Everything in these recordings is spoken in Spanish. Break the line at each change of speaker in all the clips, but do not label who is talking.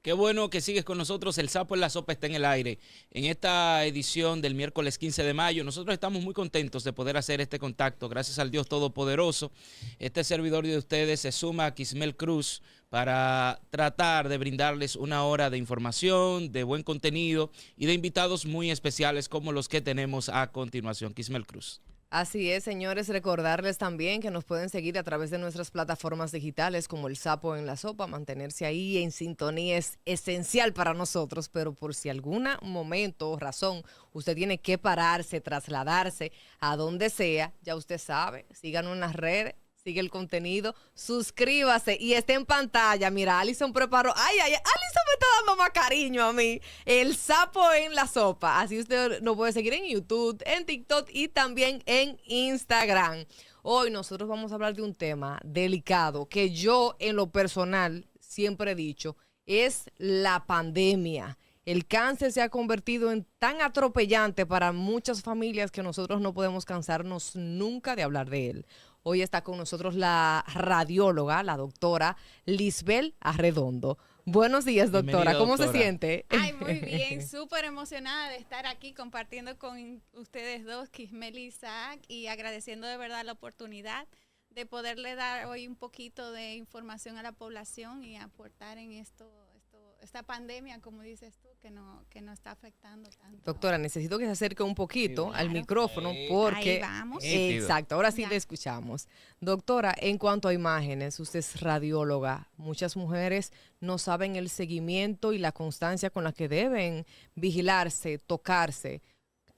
Qué bueno que sigues con nosotros. El Sapo en la Sopa está en el aire. En esta edición del miércoles 15 de mayo, nosotros estamos muy contentos de poder hacer este contacto. Gracias al Dios Todopoderoso. Este servidor de ustedes se suma a Kismel Cruz para tratar de brindarles una hora de información, de buen contenido y de invitados muy especiales como los que tenemos a continuación. Kismel Cruz.
Así es, señores, recordarles también que nos pueden seguir a través de nuestras plataformas digitales como El Sapo en la Sopa. Mantenerse ahí en sintonía es esencial para nosotros, pero por si algún momento o razón usted tiene que pararse, trasladarse a donde sea, ya usted sabe, síganos en las redes. Sigue el contenido, suscríbase y esté en pantalla. Mira, Alison preparó. Alison me está dando más cariño a mí. El Sapo en la Sopa. Así usted nos puede seguir en YouTube, en TikTok y también en Instagram. Hoy nosotros vamos a hablar de un tema delicado que yo en lo personal siempre he dicho, es la pandemia. El cáncer se ha convertido en tan atropellante para muchas familias que nosotros no podemos cansarnos nunca de hablar de él. Hoy está con nosotros la radióloga, la doctora Lisbel Arredondo. Buenos días, doctora.
Bienvenida,
¿Cómo se
doctora.
siente?
Ay, muy bien, súper emocionada de estar aquí compartiendo con ustedes dos, Kismel y Isaac, y agradeciendo de verdad la oportunidad de poderle dar hoy un poquito de información a la población y aportar en esta pandemia, como dices tú, que no está afectando tanto.
Doctora, necesito que se acerque un poquito
Sí,
al
claro.
micrófono porque...
Ahí vamos.
Exacto, ahora sí
Ya.
le escuchamos. Doctora, en cuanto a imágenes, usted es radióloga. Muchas mujeres no saben el seguimiento y la constancia con la que deben vigilarse, tocarse.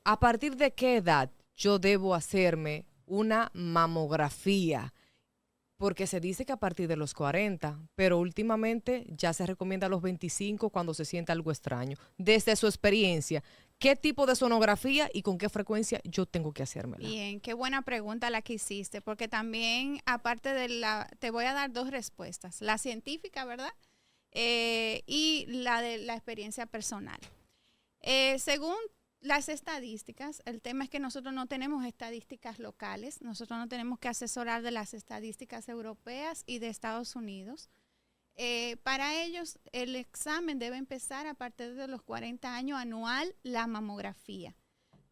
¿A partir de qué edad yo debo hacerme una mamografía? Porque se dice que a partir de los 40, pero últimamente ya se recomienda a los 25 cuando se siente algo extraño. Desde su experiencia, ¿qué tipo de sonografía y con qué frecuencia yo tengo que hacérmela?
Bien, qué buena pregunta la que hiciste, porque también, aparte te voy a dar dos respuestas, la científica, ¿verdad? Y la de la experiencia personal. Según las estadísticas, el tema es que nosotros no tenemos estadísticas locales, nosotros no tenemos que asesorar de las estadísticas europeas y de Estados Unidos. Para ellos, el examen debe empezar a partir de los 40 años anual, la mamografía,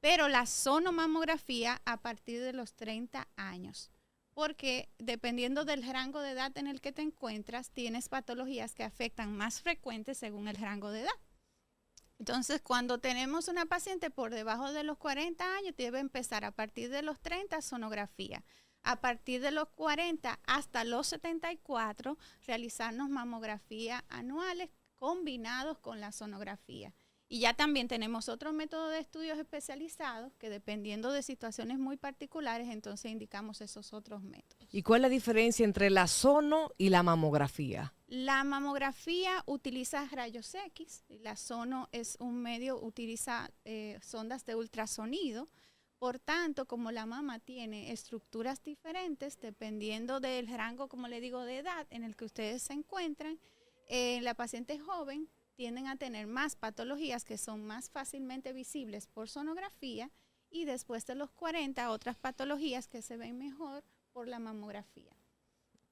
pero la sonomamografía a partir de los 30 años. Porque dependiendo del rango de edad en el que te encuentras, tienes patologías que afectan más frecuentes según el rango de edad. Entonces, cuando tenemos una paciente por debajo de los 40 años, debe empezar a partir de los 30 sonografía. A partir de los 40 hasta los 74, realizarnos mamografía anuales combinados con la sonografía. Y ya también tenemos otro método de estudios especializados que dependiendo de situaciones muy particulares, entonces indicamos esos otros métodos.
¿Y cuál es la diferencia entre la sono y la mamografía?
La mamografía utiliza rayos X, y la sono es un medio, utiliza sondas de ultrasonido. Por tanto, como la mama tiene estructuras diferentes, dependiendo del rango, como le digo, de edad en el que ustedes se encuentran, la paciente joven tienden a tener más patologías que son más fácilmente visibles por sonografía y después de los 40 otras patologías que se ven mejor por la mamografía.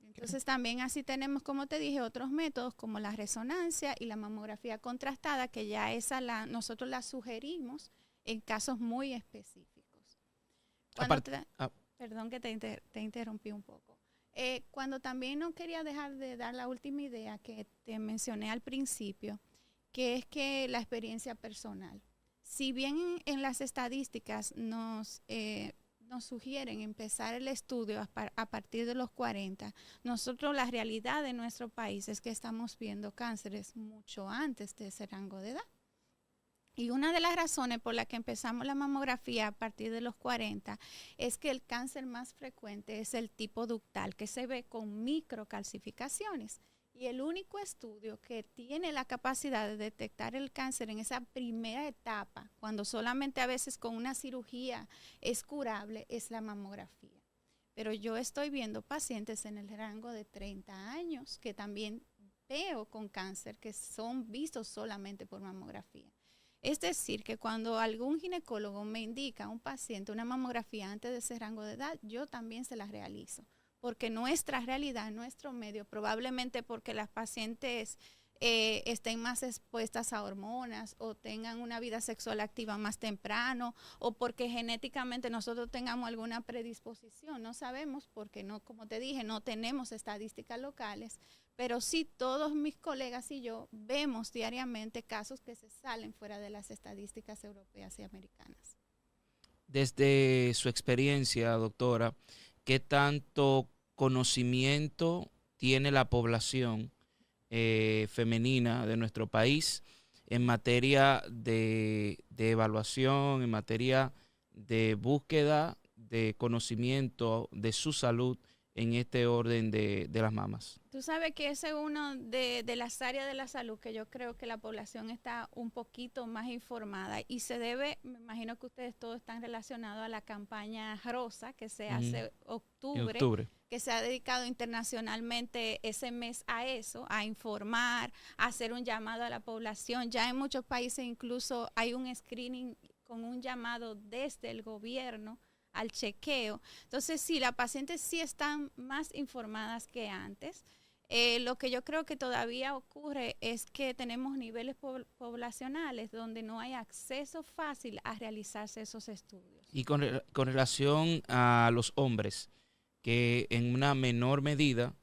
Entonces también así tenemos, como te dije, otros métodos como la resonancia y la mamografía contrastada, que ya nosotros la sugerimos en casos muy específicos. Perdón que te interrumpí un poco. Cuando también no quería dejar de dar la última idea que te mencioné al principio, que es que la experiencia personal. Si bien en las estadísticas nos sugieren empezar el estudio a partir de los 40, nosotros la realidad de nuestro país es que estamos viendo cánceres mucho antes de ese rango de edad. Y una de las razones por las que empezamos la mamografía a partir de los 40 es que el cáncer más frecuente es el tipo ductal, que se ve con microcalcificaciones. Y el único estudio que tiene la capacidad de detectar el cáncer en esa primera etapa, cuando solamente a veces con una cirugía es curable, es la mamografía. Pero yo estoy viendo pacientes en el rango de 30 años que también veo con cáncer, que son vistos solamente por mamografía. Es decir, que cuando algún ginecólogo me indica a un paciente una mamografía antes de ese rango de edad, yo también se la realizo. Porque nuestra realidad, nuestro medio, probablemente porque las pacientes estén más expuestas a hormonas o tengan una vida sexual activa más temprano o porque genéticamente nosotros tengamos alguna predisposición. No sabemos porque no, como te dije, no tenemos estadísticas locales, pero sí todos mis colegas y yo vemos diariamente casos que se salen fuera de las estadísticas europeas y americanas.
Desde su experiencia, doctora, ¿qué tanto conocimiento tiene la población femenina de nuestro país en materia de evaluación, en materia de búsqueda de conocimiento de su salud en este orden de las mamas?
Tú sabes que ese es uno de las áreas de la salud que yo creo que la población está un poquito más informada y se debe, me imagino que ustedes todos están relacionados a la campaña Rosa que se hace
en
octubre, que se ha dedicado internacionalmente ese mes a eso, a informar, a hacer un llamado a la población. Ya en muchos países incluso hay un screening con un llamado desde el gobierno al chequeo. Entonces, sí, las pacientes sí están más informadas que antes. Lo que yo creo que todavía ocurre es que tenemos niveles poblacionales donde no hay acceso fácil a realizarse esos estudios.
Y con relación a los hombres, que en una menor medida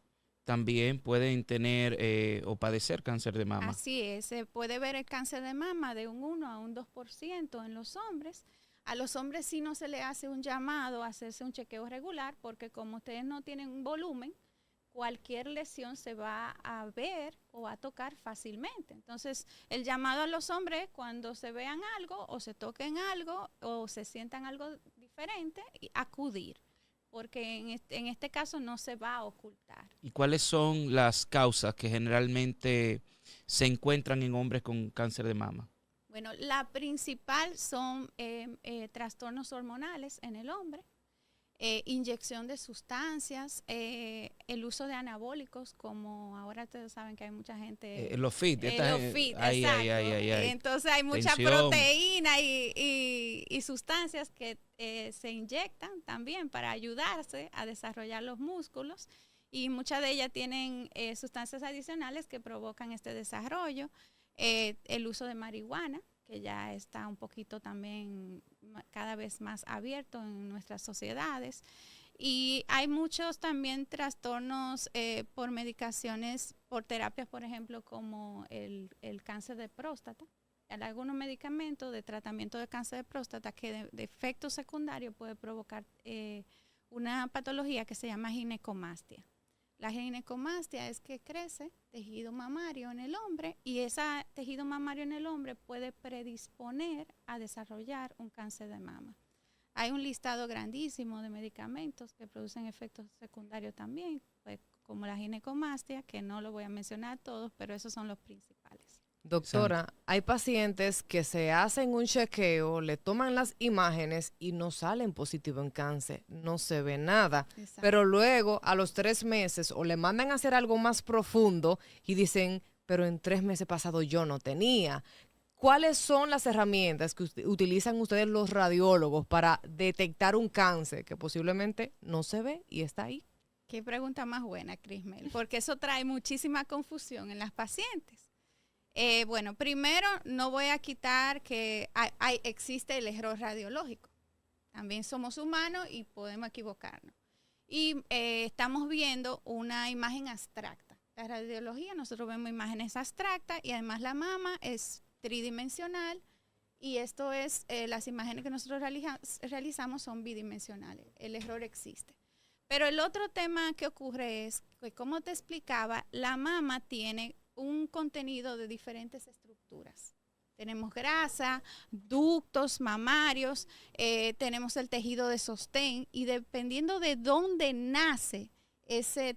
también pueden tener o padecer cáncer de mama.
Así es, se puede ver el cáncer de mama de un 1 a un 2% en los hombres. A los hombres sí no se le hace un llamado a hacerse un chequeo regular porque como ustedes no tienen un volumen, cualquier lesión se va a ver o a tocar fácilmente. Entonces, el llamado a los hombres cuando se vean algo o se toquen algo o se sientan algo diferente, acudir, porque en este caso no se va a ocultar.
¿Y cuáles son las causas que generalmente se encuentran en hombres con cáncer de mama?
Bueno, la principal son trastornos hormonales en el hombre, inyección de sustancias, el uso de anabólicos, como ahora ustedes saben que hay mucha gente...
los fit.
Los fit, exacto. Entonces hay mucha proteína y sustancias que se inyectan también para ayudarse a desarrollar los músculos y muchas de ellas tienen sustancias adicionales que provocan este desarrollo. El uso de marihuana, que ya está un poquito también cada vez más abierto en nuestras sociedades. Y hay muchos también trastornos por medicaciones, por terapias, por ejemplo, como el cáncer de próstata. Hay algunos medicamentos de tratamiento de cáncer de próstata que de efecto secundario puede provocar una patología que se llama ginecomastia. La ginecomastia es que crece tejido mamario en el hombre y ese tejido mamario en el hombre puede predisponer a desarrollar un cáncer de mama. Hay un listado grandísimo de medicamentos que producen efectos secundarios también, pues, como la ginecomastia, que no lo voy a mencionar todos, pero esos son los principales.
Doctora, hay pacientes que se hacen un chequeo, le toman las imágenes y no salen positivo en cáncer, no se ve nada. Exacto. Pero luego a los 3 meses o le mandan a hacer algo más profundo y dicen, pero en 3 meses pasados yo no tenía. ¿Cuáles son las herramientas que utilizan ustedes los radiólogos para detectar un cáncer que posiblemente no se ve y está ahí?
Qué pregunta más buena, Crismel, porque eso trae muchísima confusión en las pacientes. Bueno, primero no voy a quitar que existe el error radiológico. También somos humanos y podemos equivocarnos. Y estamos viendo una imagen abstracta. La radiología, nosotros vemos imágenes abstractas y además la mama es tridimensional y esto es, las imágenes que nosotros realizamos son bidimensionales. El error existe. Pero el otro tema que ocurre es que, como te explicaba, la mama tiene un contenido de diferentes estructuras. Tenemos grasa, ductos mamarios, tenemos el tejido de sostén y dependiendo de dónde nace ese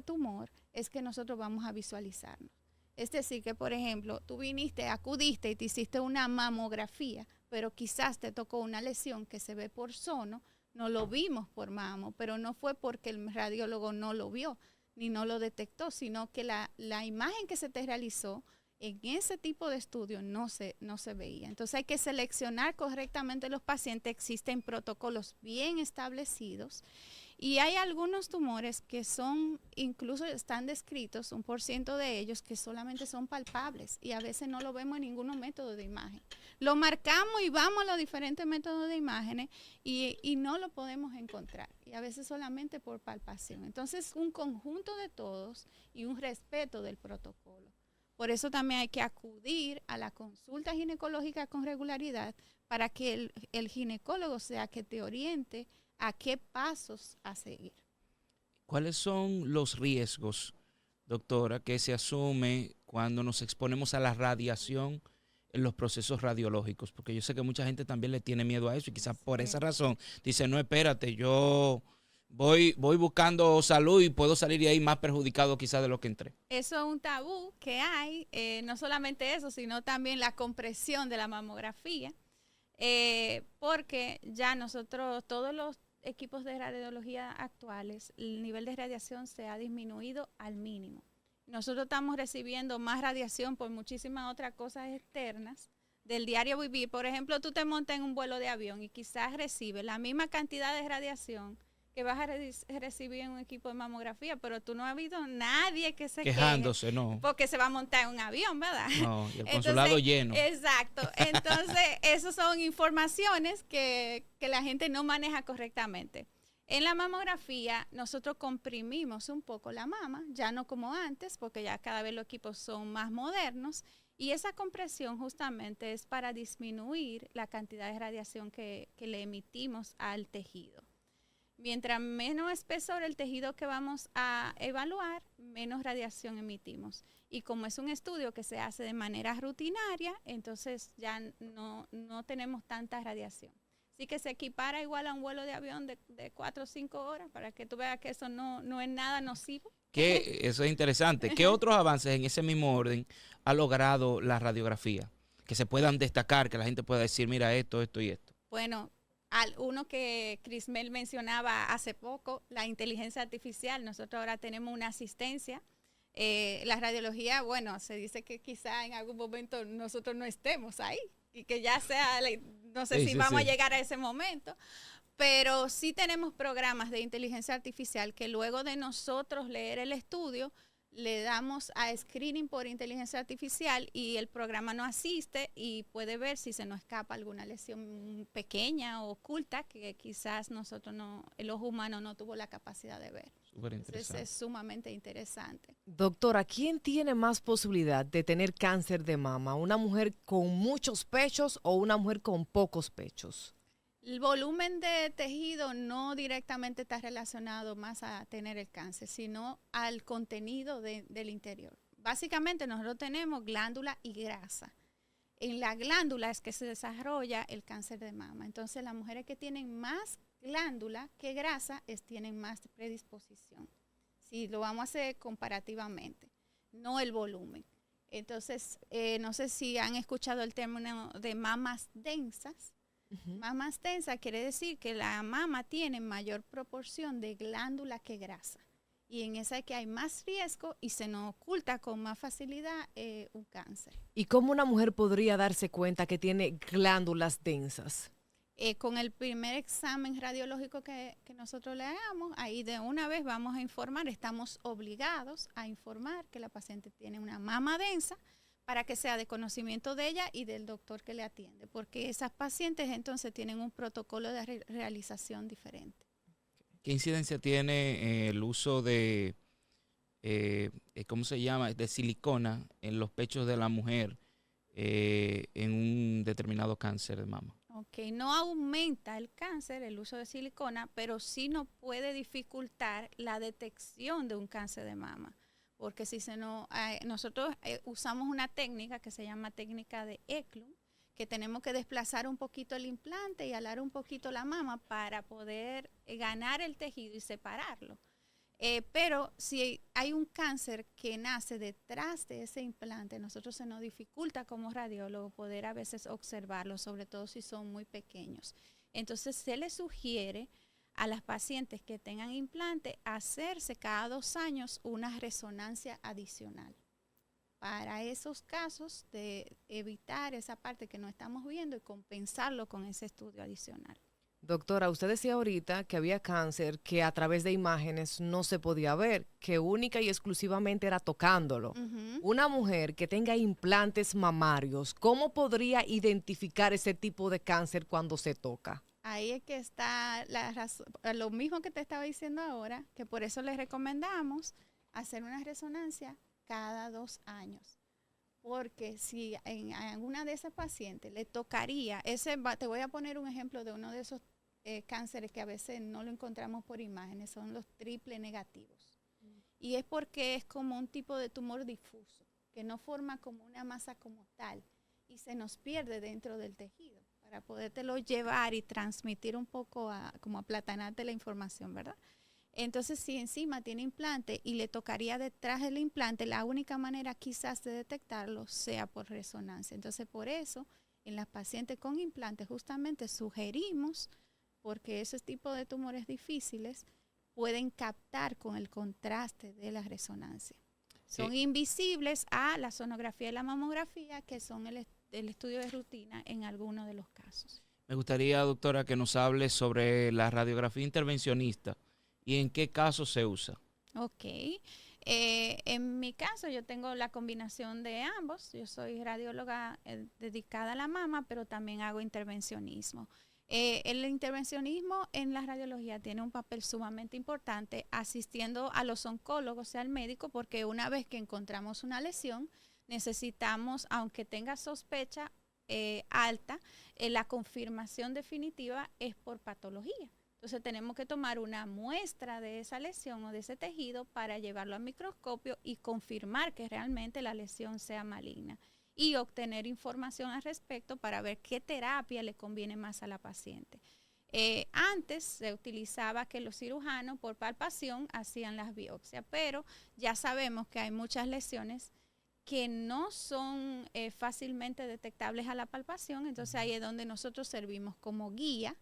tumor es que nosotros vamos a visualizarnos. Es decir, que por ejemplo, tú acudiste y te hiciste una mamografía, pero quizás te tocó una lesión que se ve por sono, no lo vimos por mamo, pero no fue porque el radiólogo no lo vio ni no lo detectó, sino que la imagen que se te realizó en ese tipo de estudio no se veía. Entonces hay que seleccionar correctamente los pacientes, existen protocolos bien establecidos Y hay algunos tumores que son, incluso están descritos, 1% de ellos que solamente son palpables y a veces no lo vemos en ningún método de imagen. Lo marcamos y vamos a los diferentes métodos de imágenes y no lo podemos encontrar. Y a veces solamente por palpación. Entonces, un conjunto de todos y un respeto del protocolo. Por eso también hay que acudir a la consulta ginecológica con regularidad para que el ginecólogo sea que te oriente a qué pasos a seguir.
¿Cuáles son los riesgos, doctora, que se asume cuando nos exponemos a la radiación en los procesos radiológicos? Porque yo sé que mucha gente también le tiene miedo a eso y quizás por esa razón dice, no, espérate, yo voy buscando salud y puedo salir de ahí más perjudicado quizás de lo que entré.
Eso es un tabú que hay, no solamente eso, sino también la compresión de la mamografía, porque ya nosotros, todos los equipos de radiología actuales, el nivel de radiación se ha disminuido al mínimo. Nosotros estamos recibiendo más radiación por muchísimas otras cosas externas del diario vivir. Por ejemplo, tú te montas en un vuelo de avión y quizás recibes la misma cantidad de radiación que vas a recibir en un equipo de mamografía, pero tú no has habido nadie que se
quejándose,
queje
no.
porque se va a montar en un avión, ¿verdad?
No, y el consulado lleno.
Exacto. Entonces, esas son informaciones que la gente no maneja correctamente. En la mamografía, nosotros comprimimos un poco la mama, ya no como antes, porque ya cada vez los equipos son más modernos, y esa compresión justamente es para disminuir la cantidad de radiación que le emitimos al tejido. Mientras menos espesor el tejido que vamos a evaluar, menos radiación emitimos. Y como es un estudio que se hace de manera rutinaria, entonces ya no tenemos tanta radiación. Así que se equipara igual a un vuelo de avión de 4 o 5 horas para que tú veas que eso no es nada nocivo.
Eso es interesante. ¿Qué otros avances en ese mismo orden ha logrado la radiografía? Que se puedan destacar, que la gente pueda decir, mira, esto y esto.
Bueno, uno que Crismel mencionaba hace poco, la inteligencia artificial. Nosotros ahora tenemos una asistencia. La radiología, bueno, se dice que quizá en algún momento nosotros no estemos ahí y que ya sea, no sé si vamos a llegar a ese momento, pero sí tenemos programas de inteligencia artificial que luego de nosotros leer el estudio, le damos a screening por inteligencia artificial y el programa nos asiste y puede ver si se nos escapa alguna lesión pequeña o oculta que quizás el ojo humano no tuvo la capacidad de ver. Entonces es sumamente interesante.
Doctora, ¿quién tiene más posibilidad de tener cáncer de mama? ¿Una mujer con muchos pechos o una mujer con pocos pechos?
El volumen de tejido no directamente está relacionado más a tener el cáncer, sino al contenido del interior. Básicamente nosotros tenemos glándula y grasa. En la glándula es que se desarrolla el cáncer de mama. Entonces las mujeres que tienen más glándula que grasa tienen más predisposición. Si lo vamos a hacer comparativamente, no el volumen. Entonces, no sé si han escuchado el término de mamas densas. Mamas densa quiere decir que la mama tiene mayor proporción de glándula que grasa. Y en esa es que hay más riesgo y se nos oculta con más facilidad un cáncer.
¿Y cómo una mujer podría darse cuenta que tiene glándulas densas?
Con el primer examen radiológico que nosotros le hagamos, ahí de una vez vamos a informar, estamos obligados a informar que la paciente tiene una mama densa, para que sea de conocimiento de ella y del doctor que le atiende, porque esas pacientes entonces tienen un protocolo de realización diferente.
¿Qué incidencia tiene el uso de, ¿cómo se llama?, de silicona en los pechos de la mujer en un determinado cáncer de mama?
Ok, no aumenta el cáncer el uso de silicona, pero sí nos puede dificultar la detección de un cáncer de mama. Porque si nosotros usamos una técnica que se llama técnica de Eklund, que tenemos que desplazar un poquito el implante y alar un poquito la mama para poder ganar el tejido y separarlo. Pero si hay un cáncer que nace detrás de ese implante, nosotros se nos dificulta como radiólogo poder a veces observarlo, sobre todo si son muy pequeños. Entonces se les sugiere a las pacientes que tengan implante hacerse cada 2 años una resonancia adicional. Para esos casos de evitar esa parte que no estamos viendo y compensarlo con ese estudio adicional.
Doctora, usted decía ahorita que había cáncer que a través de imágenes no se podía ver, que única y exclusivamente era tocándolo.
Ujú.
Una mujer que tenga implantes mamarios, ¿cómo podría identificar ese tipo de cáncer cuando se toca?
Ahí es que está la razón, lo mismo que te estaba diciendo ahora, que por eso les recomendamos hacer una resonancia cada 2 años. Porque si en alguna de esas pacientes le tocaría, te voy a poner un ejemplo de uno de esos cánceres que a veces no lo encontramos por imágenes, son los triple negativos. Y es porque es como un tipo de tumor difuso, que no forma como una masa como tal y se nos pierde dentro del tejido para podértelo llevar y transmitir un poco, como aplatanarte la información, ¿verdad? Entonces, si encima tiene implante y le tocaría detrás del implante, la única manera quizás de detectarlo sea por resonancia. Entonces, por eso, en las pacientes con implantes justamente sugerimos, porque ese tipo de tumores difíciles pueden captar con el contraste de la resonancia.
Sí.
Son invisibles a la sonografía y la mamografía, que son el estudio de rutina en algunos de los casos.
Me gustaría, doctora, que nos hable sobre la radiografía intervencionista y en qué casos se usa.
Ok. En mi caso, yo tengo la combinación de ambos. Yo soy radióloga dedicada a la mama, pero también hago intervencionismo. El intervencionismo en la radiología tiene un papel sumamente importante asistiendo a los oncólogos, o sea, al médico, porque una vez que encontramos una lesión, necesitamos, aunque tenga sospecha alta, la confirmación definitiva es por patología. Entonces tenemos que tomar una muestra de esa lesión o de ese tejido para llevarlo al microscopio y confirmar que realmente la lesión sea maligna y obtener información al respecto para ver qué terapia le conviene más a la paciente. Antes se utilizaba que los cirujanos por palpación hacían las biopsias, pero ya sabemos que hay muchas lesiones que no son fácilmente detectables a la palpación, entonces ahí es donde nosotros servimos como guía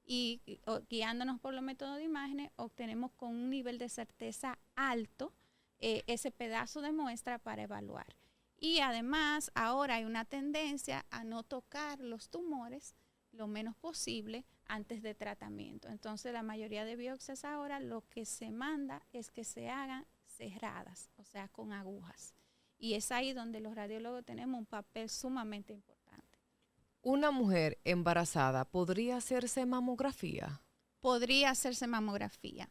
y guiándonos por los métodos de imágenes obtenemos con un nivel de certeza alto ese pedazo de muestra para evaluar. Y además ahora hay una tendencia a no tocar los tumores lo menos posible antes de tratamiento. Entonces la mayoría de biopsias ahora lo que se manda es que se hagan cerradas, o sea, con agujas. Y es ahí donde los radiólogos tenemos un papel sumamente importante.
¿Una mujer embarazada podría hacerse mamografía?
Podría hacerse mamografía.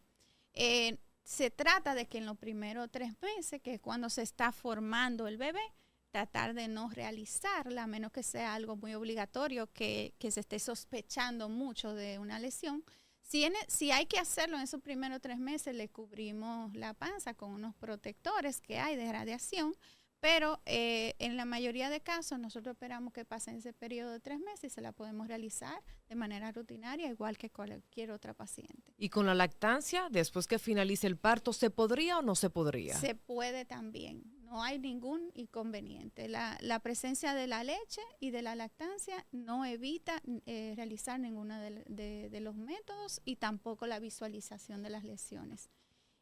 Se trata de que en los primeros 3 meses, que es cuando se está formando el bebé, tratar de no realizarla, a menos que sea algo muy obligatorio, que se esté sospechando mucho de una lesión. Si hay que hacerlo en esos primeros 3 meses, le cubrimos la panza con unos protectores que hay de radiación, pero en la mayoría de casos nosotros esperamos que pasen ese periodo de 3 meses y se la podemos realizar de manera rutinaria, igual que cualquier otra paciente.
¿Y con la lactancia, después que finalice el parto, se podría o no se podría?
Se puede también, no hay ningún inconveniente. La presencia de la leche y de la lactancia no evita realizar ninguno de los métodos y tampoco la visualización de las lesiones.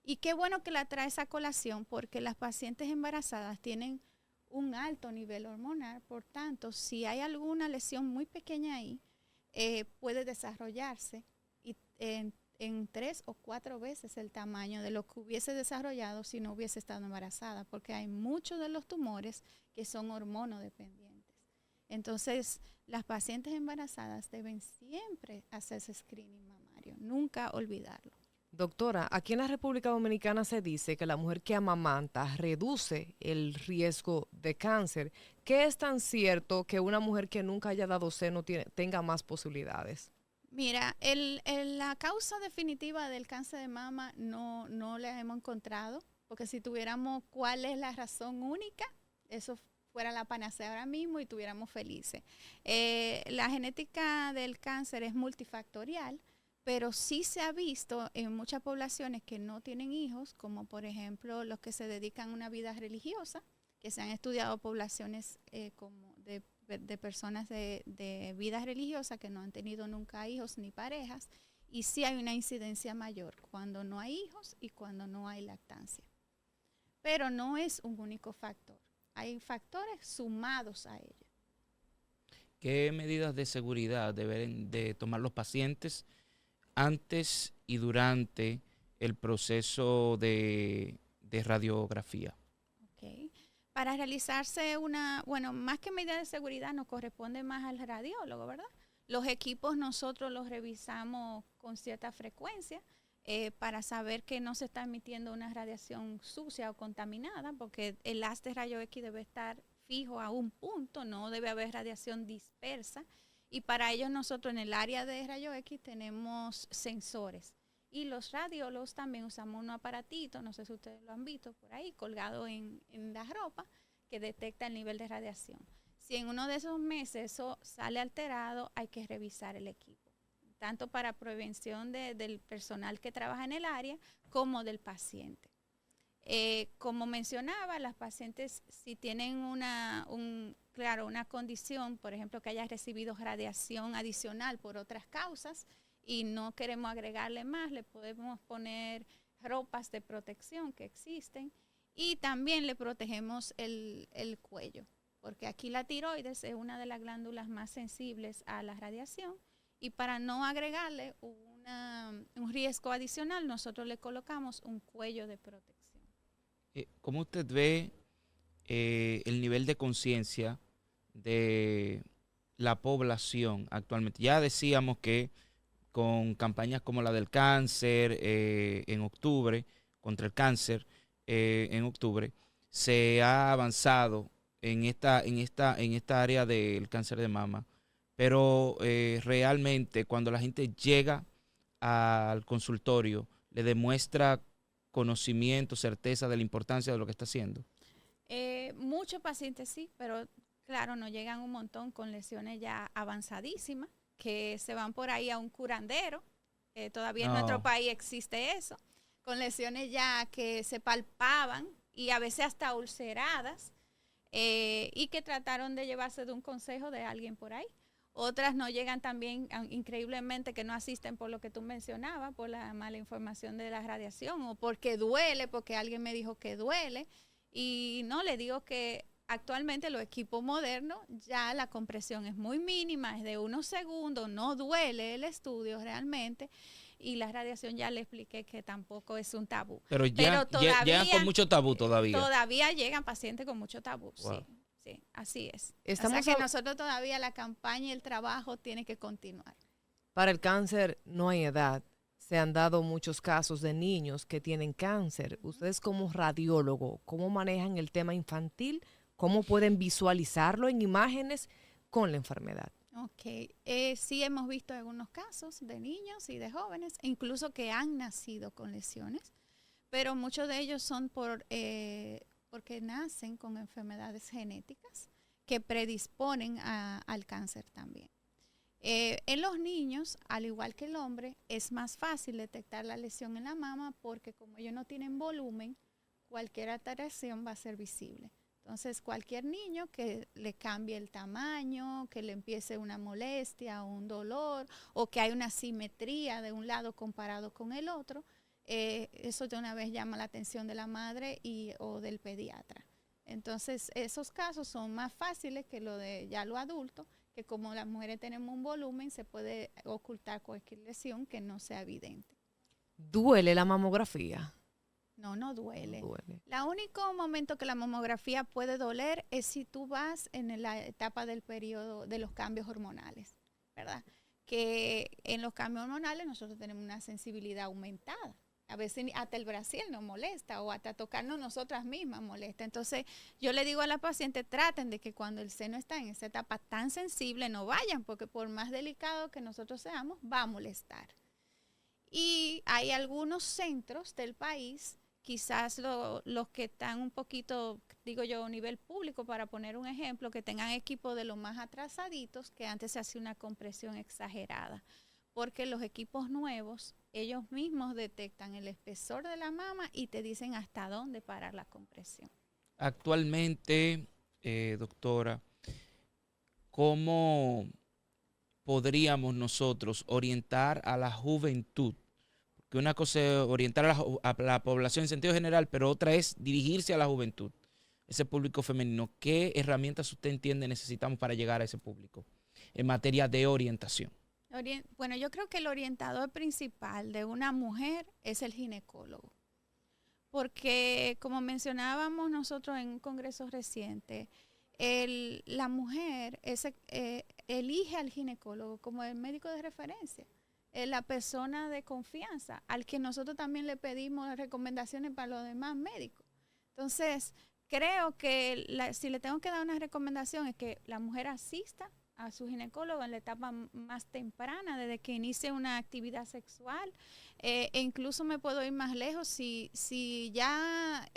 Y qué bueno que la trae esa colación porque las pacientes embarazadas tienen un alto nivel hormonal, por tanto, si hay alguna lesión muy pequeña ahí, puede desarrollarse y en 3 o 4 veces el tamaño de lo que hubiese desarrollado si no hubiese estado embarazada, porque hay muchos de los tumores que son hormonodependientes. Entonces, las pacientes embarazadas deben siempre hacerse screening mamario, nunca olvidarlo.
Doctora, aquí en la República Dominicana se dice que la mujer que amamanta reduce el riesgo de cáncer. ¿Qué es tan cierto que una mujer que nunca haya dado seno tenga más posibilidades?
Mira, la causa definitiva del cáncer de mama no la hemos encontrado, porque si tuviéramos cuál es la razón única, eso fuera la panacea ahora mismo y estuviéramos felices. La genética del cáncer es multifactorial, pero sí se ha visto en muchas poblaciones que no tienen hijos, como por ejemplo los que se dedican a una vida religiosa, que se han estudiado poblaciones como de personas de vida religiosa que no han tenido nunca hijos ni parejas, y sí hay una incidencia mayor cuando no hay hijos y cuando no hay lactancia. Pero no es un único factor, hay factores sumados a ello.
¿Qué medidas de seguridad deben de tomar los pacientes antes y durante el proceso de radiografía?
Ok. Para realizarse bueno, más que medida de seguridad nos corresponde más al radiólogo, ¿verdad? Los equipos nosotros los revisamos con cierta frecuencia para saber que no se está emitiendo una radiación sucia o contaminada, porque el haz de rayo X debe estar fijo a un punto, no debe haber radiación dispersa. Y para ello nosotros en el área de rayo X tenemos sensores. Y los radiólogos también usamos un aparatito, no sé si ustedes lo han visto por ahí, colgado en la ropa, que detecta el nivel de radiación. Si en uno de esos meses eso sale alterado, hay que revisar el equipo, tanto para prevención del personal que trabaja en el área como del paciente. Como mencionaba, las pacientes si tienen una condición, por ejemplo, que haya recibido radiación adicional por otras causas y no queremos agregarle más, le podemos poner ropas de protección que existen y también le protegemos el cuello, porque aquí la tiroides es una de las glándulas más sensibles a la radiación y para no agregarle un riesgo adicional, nosotros le colocamos un cuello de protección.
¿Cómo usted ve el nivel de conciencia de la población actualmente? Ya decíamos que con campañas como la del cáncer en octubre, contra el cáncer en octubre, se ha avanzado en esta área del cáncer de mama, pero realmente cuando la gente llega al consultorio, le demuestra conocimiento, certeza de la importancia de lo que está haciendo.
Muchos pacientes sí, pero claro, nos llegan un montón con lesiones ya avanzadísimas, que se van por ahí a un curandero. Todavía en nuestro país existe eso, con lesiones ya que se palpaban y a veces hasta ulceradas, y que trataron de llevarse de un consejo de alguien por ahí. Otras no llegan también, increíblemente, que no asisten por lo que tú mencionabas, por la mala información de la radiación o porque duele, porque alguien me dijo que duele. Y no, le digo que actualmente los equipos modernos ya la compresión es muy mínima, es de unos segundos, no duele el estudio realmente. Y la radiación ya le expliqué que tampoco es un tabú.
Pero todavía, llegan con mucho tabú todavía.
Todavía llegan pacientes con mucho tabú, wow. Sí. Sí, así es. O sea que nosotros todavía la campaña y el trabajo tiene que continuar.
Para el cáncer no hay edad. Se han dado muchos casos de niños que tienen cáncer. Ustedes como radiólogo, ¿cómo manejan el tema infantil? ¿Cómo pueden visualizarlo en imágenes con la enfermedad?
Ok, sí hemos visto algunos casos de niños y de jóvenes, incluso que han nacido con lesiones, pero muchos de ellos son porque nacen con enfermedades genéticas que predisponen al cáncer también. En los niños, al igual que el hombre, es más fácil detectar la lesión en la mama porque como ellos no tienen volumen, cualquier alteración va a ser visible. Entonces, cualquier niño que le cambie el tamaño, que le empiece una molestia o un dolor, o que hay una asimetría de un lado comparado con el otro, eso de una vez llama la atención de la madre o del pediatra. Entonces, esos casos son más fáciles que lo de ya lo adulto, que como las mujeres tenemos un volumen, se puede ocultar cualquier lesión que no sea evidente.
¿Duele la mamografía?
No duele. El único momento que la mamografía puede doler es si tú vas en la etapa del periodo de los cambios hormonales, ¿verdad? Que en los cambios hormonales nosotros tenemos una sensibilidad aumentada. A veces hasta el brasil nos molesta o hasta tocarnos nosotras mismas molesta. Entonces yo le digo a la paciente, traten de que cuando el seno está en esa etapa tan sensible no vayan, porque por más delicado que nosotros seamos, va a molestar. Y hay algunos centros del país, quizás los que están un poquito, digo yo, a nivel público, para poner un ejemplo, que tengan equipos de los más atrasaditos, que antes se hacía una compresión exagerada. Porque los equipos nuevos, ellos mismos detectan el espesor de la mama y te dicen hasta dónde parar la compresión.
Actualmente, doctora, ¿cómo podríamos nosotros orientar a la juventud? Porque una cosa es orientar a la población en sentido general, pero otra es dirigirse a la juventud, ese público femenino. ¿Qué herramientas usted entiende necesitamos para llegar a ese público en materia de orientación?
Bueno, yo creo que el orientador principal de una mujer es el ginecólogo, porque como mencionábamos nosotros en un congreso reciente, la mujer elige al ginecólogo como el médico de referencia, la persona de confianza, al que nosotros también le pedimos recomendaciones para los demás médicos. Entonces, creo que si le tengo que dar una recomendación es que la mujer asista a su ginecólogo en la etapa más temprana, desde que inicie una actividad sexual, e incluso me puedo ir más lejos, si ya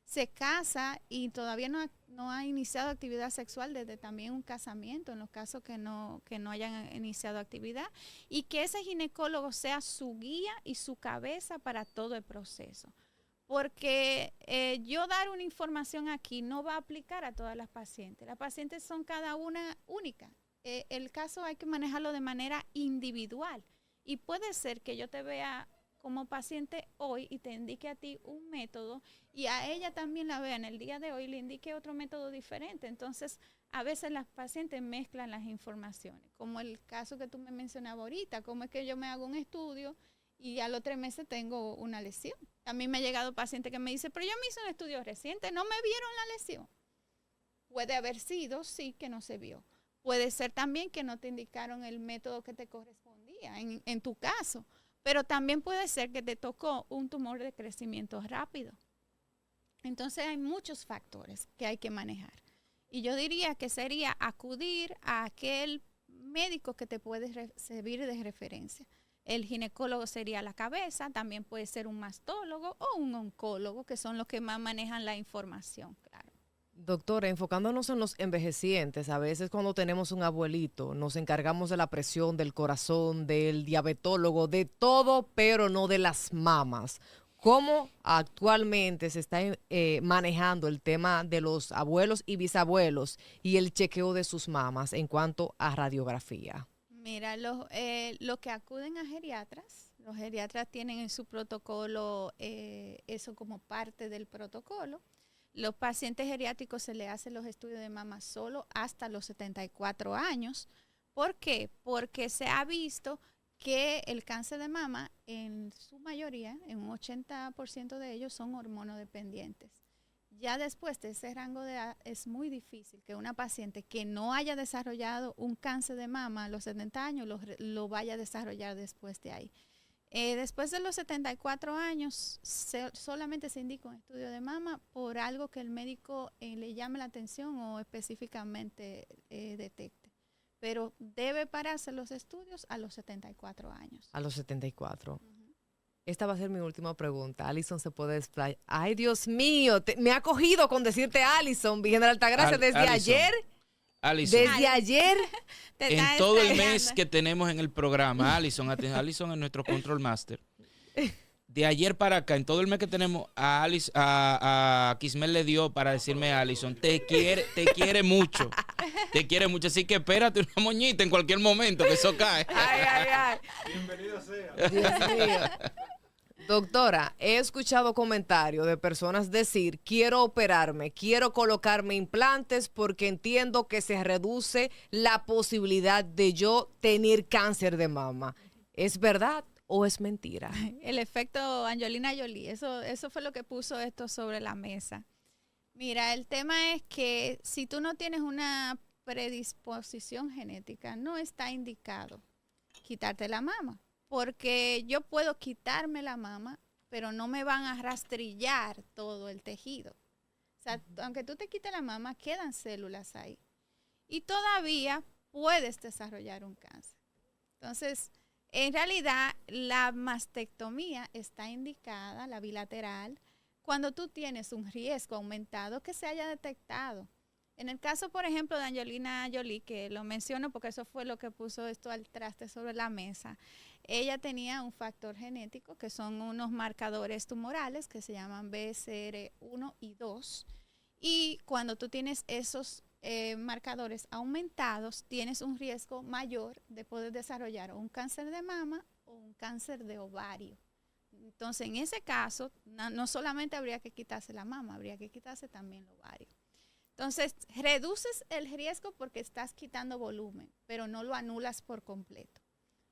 se casa y todavía no ha iniciado actividad sexual, desde también un casamiento, en los casos que no hayan iniciado actividad, y que ese ginecólogo sea su guía y su cabeza para todo el proceso. Porque yo dar una información aquí no va a aplicar a todas las pacientes. Las pacientes son cada una única. El caso hay que manejarlo de manera individual. Y puede ser que yo te vea como paciente hoy y te indique a ti un método y a ella también la vea en el día de hoy y le indique otro método diferente. Entonces, a veces las pacientes mezclan las informaciones. Como el caso que tú me mencionabas ahorita, como es que yo me hago un estudio y a los 3 meses tengo una lesión. A mí me ha llegado paciente que me dice, pero yo me hice un estudio reciente, no me vieron la lesión. Puede haber sido, sí, que no se vio. Puede ser también que no te indicaron el método que te correspondía en tu caso. Pero también puede ser que te tocó un tumor de crecimiento rápido. Entonces hay muchos factores que hay que manejar. Y yo diría que sería acudir a aquel médico que te puede servir de referencia. El ginecólogo sería la cabeza, también puede ser un mastólogo o un oncólogo, que son los que más manejan la información, claro.
Doctora, enfocándonos en los envejecientes, a veces cuando tenemos un abuelito nos encargamos de la presión, del corazón, del diabetólogo, de todo, pero no de las mamas. ¿Cómo actualmente se está manejando el tema de los abuelos y bisabuelos y el chequeo de sus mamas en cuanto a radiografía?
Mira, los que acuden a geriatras, los geriatras tienen en su protocolo eso como parte del protocolo. Los pacientes geriátricos se les hacen los estudios de mama solo hasta los 74 años. ¿Por qué? Porque se ha visto que el cáncer de mama, en su mayoría, en un 80% de ellos, son hormonodependientes. Ya después de ese rango de edad es muy difícil que una paciente que no haya desarrollado un cáncer de mama a los 70 años lo vaya a desarrollar después de ahí. Después de los 74 años solamente se indica un estudio de mama por algo que el médico le llame la atención o específicamente detecte. Pero debe pararse los estudios a los 74 años.
A los 74. Esta va a ser mi última pregunta. Alison se puede explayar. Ay, Dios mío, me ha cogido con decirte Alison, Virgen de la Altagracia, desde
Alison.
ayer.
Alison.
Desde ayer.
En todo el mes que tenemos en el programa, Alison es nuestro control master. De ayer para acá, en todo el mes que tenemos, a Kismel le dio para decirme, Alison, te quiere mucho. Te quiere mucho, así que espérate una moñita en cualquier momento, que eso cae.
Ay.
Bienvenido sea.
Dios mío. Doctora, he escuchado comentarios de personas decir, quiero operarme, quiero colocarme implantes porque entiendo que se reduce la posibilidad de yo tener cáncer de mama. ¿Es verdad o es mentira?
El efecto Angelina Jolie, eso fue lo que puso esto sobre la mesa. Mira, el tema es que si tú no tienes una predisposición genética, no está indicado quitarte la mama. Porque yo puedo quitarme la mama, pero no me van a rastrillar todo el tejido. O sea, aunque tú te quites la mama, quedan células ahí. Y todavía puedes desarrollar un cáncer. Entonces, en realidad, la mastectomía está indicada, la bilateral, cuando tú tienes un riesgo aumentado que se haya detectado. En el caso, por ejemplo, de Angelina Jolie, que lo menciono porque eso fue lo que puso esto al traste sobre la mesa, ella tenía un factor genético que son unos marcadores tumorales que se llaman BCR1 y 2. Y cuando tú tienes esos marcadores aumentados, tienes un riesgo mayor de poder desarrollar un cáncer de mama o un cáncer de ovario. Entonces, en ese caso, no solamente habría que quitarse la mama, habría que quitarse también el ovario. Entonces, reduces el riesgo porque estás quitando volumen, pero no lo anulas por completo,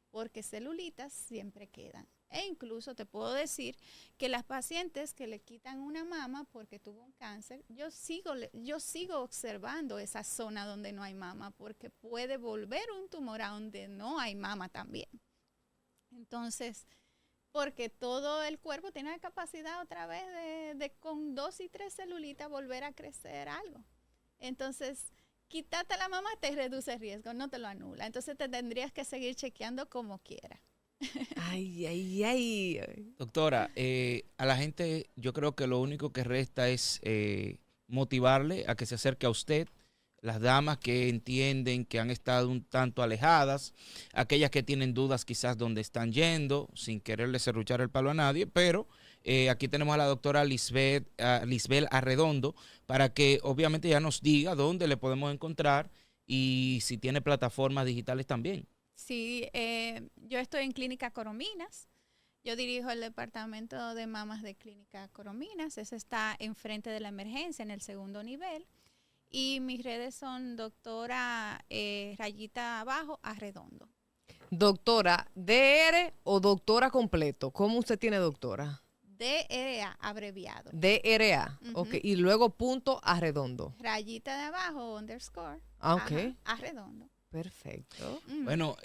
porque celulitas siempre quedan. E incluso te puedo decir que las pacientes que le quitan una mama porque tuvo un cáncer, yo sigo observando esa zona donde no hay mama, porque puede volver un tumor a donde no hay mama también. Entonces, porque todo el cuerpo tiene la capacidad otra vez de con 2 y 3 celulitas volver a crecer algo. Entonces, quitarte la mama te reduce el riesgo, no te lo anula. Entonces, te tendrías que seguir chequeando como quieras.
Ay, ay, ay.
Doctora, a la gente yo creo que lo único que resta es motivarle a que se acerque a usted. Las damas que entienden que han estado un tanto alejadas, aquellas que tienen dudas quizás dónde están yendo, sin quererle serruchar el palo a nadie, pero aquí tenemos a la doctora Lisbeth Arredondo para que obviamente ya nos diga dónde le podemos encontrar y si tiene plataformas digitales también.
Sí, yo estoy en Clínica Corominas. Yo dirijo el departamento de mamas de Clínica Corominas. Ese está enfrente de la emergencia, en el 2º nivel. Y mis redes son doctora rayita abajo Arredondo.
Doctora, DR o doctora completo. ¿Cómo usted tiene doctora?
DRA, abreviado.
DRA, ok. Y luego punto Arredondo.
Rayita de abajo, underscore.
Ah, ok.
Ajá, Arredondo.
Perfecto.
Bueno,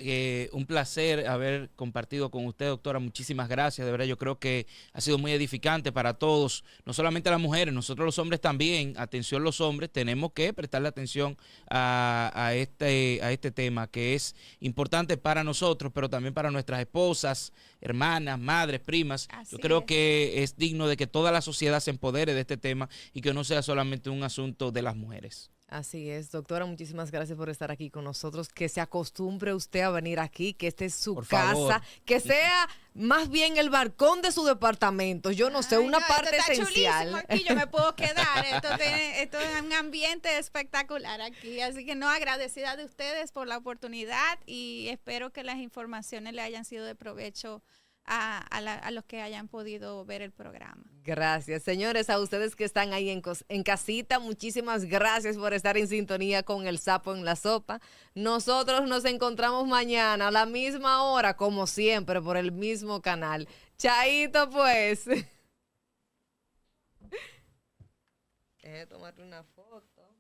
un placer haber compartido con usted, doctora. Muchísimas gracias. De verdad, yo creo que ha sido muy edificante para todos, no solamente las mujeres, nosotros los hombres también. Atención los hombres, tenemos que prestarle atención a este tema que es importante para nosotros, pero también para nuestras esposas, hermanas, madres, primas. Yo creo que es digno de que toda la sociedad se empodere de este tema y que no sea solamente un asunto de las mujeres.
Así es, doctora, muchísimas gracias por estar aquí con nosotros. Que se acostumbre usted a venir aquí, que esta es su casa, que sea más bien el balcón de su departamento. Yo no sé, una parte
esto está
esencial.
chulísimo aquí, yo me puedo quedar. Esto es un ambiente espectacular aquí. Así que no, agradecida de ustedes por la oportunidad y espero que las informaciones le hayan sido de provecho a los que hayan podido ver el programa.
Gracias, señores, a ustedes que están ahí en casita, muchísimas gracias por estar en sintonía con El Sapo en la Sopa. Nosotros nos encontramos mañana a la misma hora, como siempre, por el mismo canal. Chaito, pues. Deje de tomarle una foto.